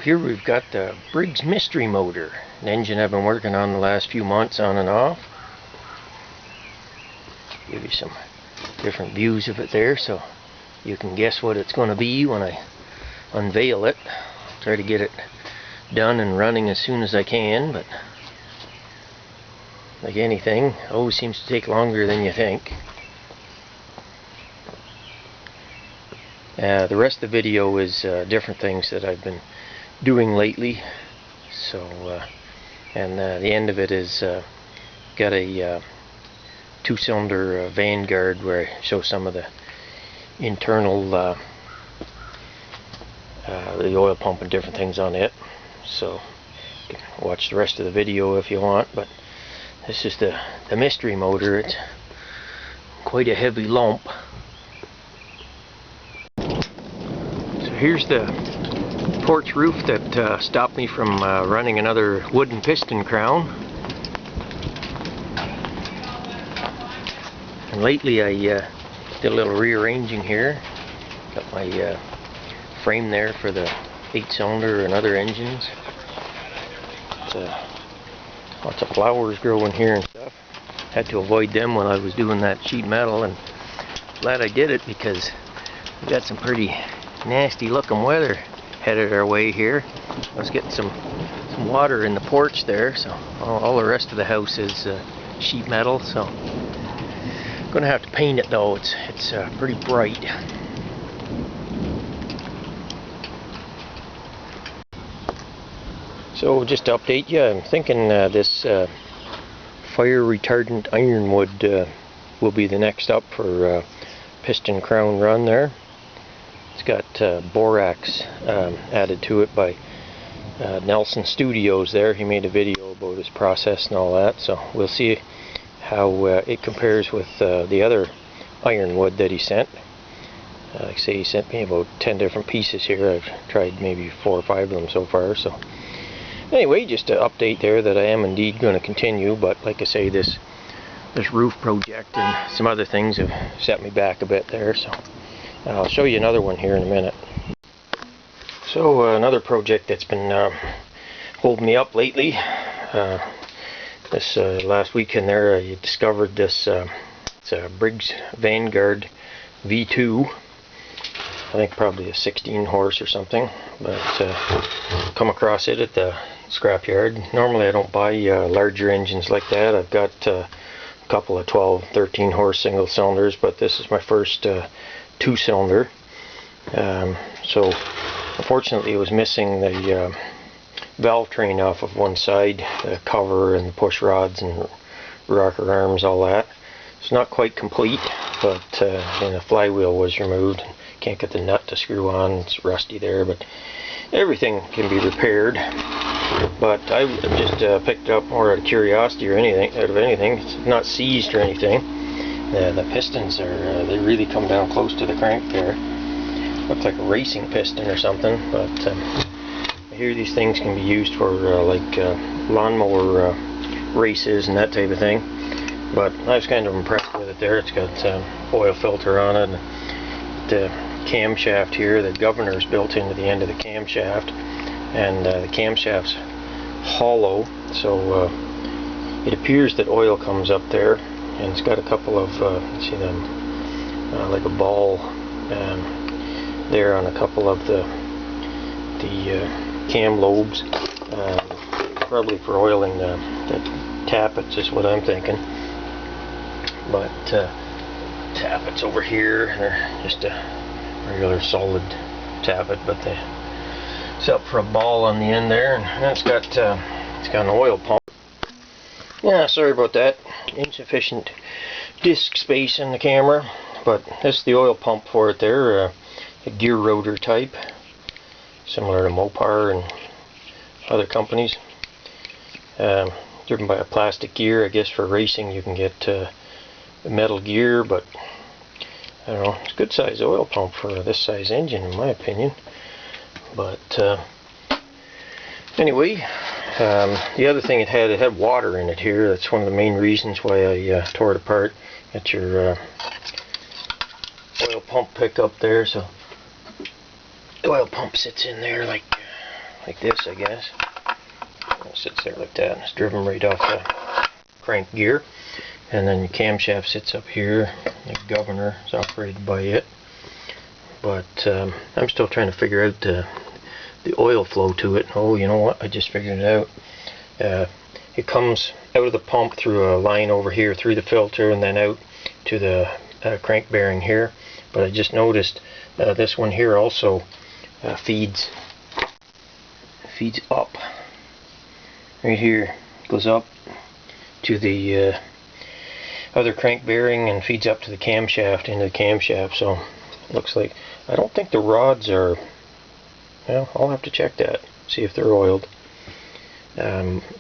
Here we've got the Briggs mystery motor, an engine I've been working on the last few months on and off. Give you some different views of it there so you can guess what it's going to be when I unveil it. Try to get it done and running as soon as I can, but like anything, it always seems to take longer than you think. The rest of the video is different things that I've been doing lately. So, the end of it is got a two-cylinder Vanguard where I show some of the internal the oil pump and different things on it. So you can watch the rest of the video if you want, but this is the mystery motor. It's quite a heavy lump. So here's the porch roof that stopped me from running another wooden piston crown. And lately I did a little rearranging here. Got my frame there for the 8-cylinder and other engines. Lots of flowers growing here and stuff. Had to avoid them when I was doing that sheet metal, and glad I did it because we got some pretty nasty looking weather headed our way here. I was getting some water in the porch there, so all the rest of the house is sheet metal. So I'm gonna have to paint it though. It's pretty bright. So just to update you, I'm thinking this fire retardant ironwood will be the next up for piston crown run there. It's got borax added to it by Nelson Studios there. He made a video about his process and all that, so we'll see how it compares with the other ironwood that he sent. Like I say, he sent me about 10 different pieces here. I've tried maybe 4 or 5 of them so far. So anyway, just to update there that I am indeed going to continue, but like I say, this roof project and some other things have set me back a bit there. So I'll show you another one here in a minute. So another project that's been holding me up lately. This last weekend there, I discovered this it's a Briggs Vanguard V2. I think probably a 16 horse or something, but come across it at the scrapyard. Normally I don't buy larger engines like that. I've got a couple of 12, 13 horse single cylinders, but this is my first 2-cylinder. So unfortunately it was missing the valve train off of one side, the cover and the push rods and rocker arms, all that. It's not quite complete, but the flywheel was removed. Can't get the nut to screw on, it's rusty there, but everything can be repaired. But I just picked it up more out of curiosity or anything. It's not seized or anything. The pistons are they really come down close to the crank there. Looks like a racing piston or something, but I hear these things can be used for like lawnmower races and that type of thing. But I was kind of impressed with it there. It's got oil filter on it. The camshaft here, the governor is built into the end of the camshaft, and the camshaft's hollow, so it appears that oil comes up there, and it's got a couple of see them like a ball there on a couple of the cam lobes, probably for oiling the tappets is what I'm thinking. But tappets over here, they're just a regular solid tappet, but it's up for a ball on the end there, and it's got an oil pump. Yeah, sorry about that. Insufficient disk space in the camera, but this is the oil pump for it there, a gear rotor type, similar to Mopar and other companies. Driven by a plastic gear. I guess for racing you can get metal gear, but I don't know, it's a good size oil pump for this size engine in my opinion. But anyway, the other thing it had water in it here. That's one of the main reasons why I tore it apart. Got your oil pump pickup there, so the oil pump sits in there like like this, I guess. It sits there like that. It's driven right off the crank gear. And then the camshaft sits up here. The governor is operated by it. But I'm still trying to figure out the oil flow to it. Oh, you know what? I just figured it out. It comes out of the pump through a line over here through the filter and then out to the crank bearing here. But I just noticed this one here also feeds up right here. Goes up to the other crank bearing and feeds up to the camshaft, into the camshaft. So it looks like, I don't think the rods are, well, I'll have to check that, see if they're oiled,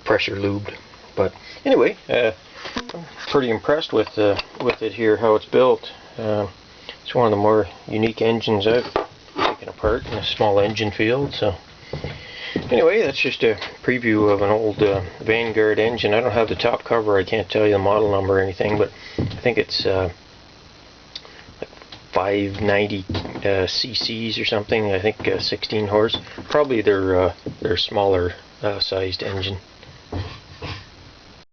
pressure lubed. But anyway, I'm pretty impressed with it here, how it's built. It's one of the more unique engines I've taken apart in a small engine field. So anyway, that's just a preview of an old Vanguard engine. I don't have the top cover, I can't tell you the model number or anything, but I think it's like 590 cc's or something. I think 16 horse. Probably their smaller sized engine.